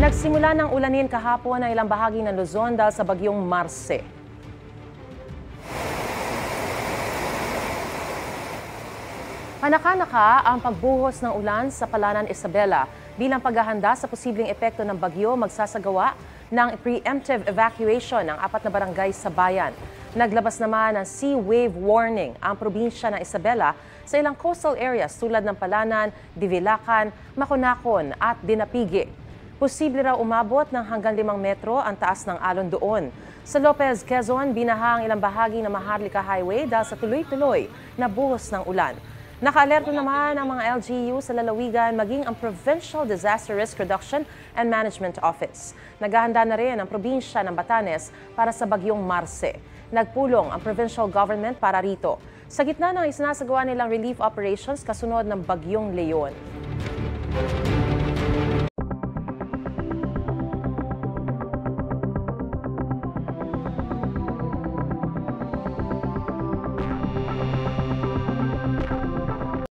Nagsimula ng ulanin kahapon ang ilang bahagi ng Luzon dahil sa bagyong Marce. Panaka-naka ang pagbuhos ng ulan sa Palanan, Isabela. Bilang paghahanda sa posibleng epekto ng bagyo, magsasagawa ng preemptive evacuation ng 4 na barangay sa bayan. Naglabas naman ng sea wave warning ang probinsya ng Isabela sa ilang coastal areas tulad ng Palanan, Divilacan, Maconacon at Dinapigi. Posible raw umabot ng hanggang 5 metro ang taas ng alon doon. Sa Lopez, Quezon, binaha ang ilang bahagi ng Maharlika Highway dahil sa tuloy-tuloy na buhos ng ulan. Naka-alerto naman ang mga LGU sa lalawigan maging ang Provincial Disaster Risk Reduction and Management Office. Naghahanda na rin ang probinsya ng Batanes para sa bagyong Marce. Nagpulong ang provincial government para rito. Sa gitna ng isinasagawa nilang relief operations kasunod ng bagyong Leon.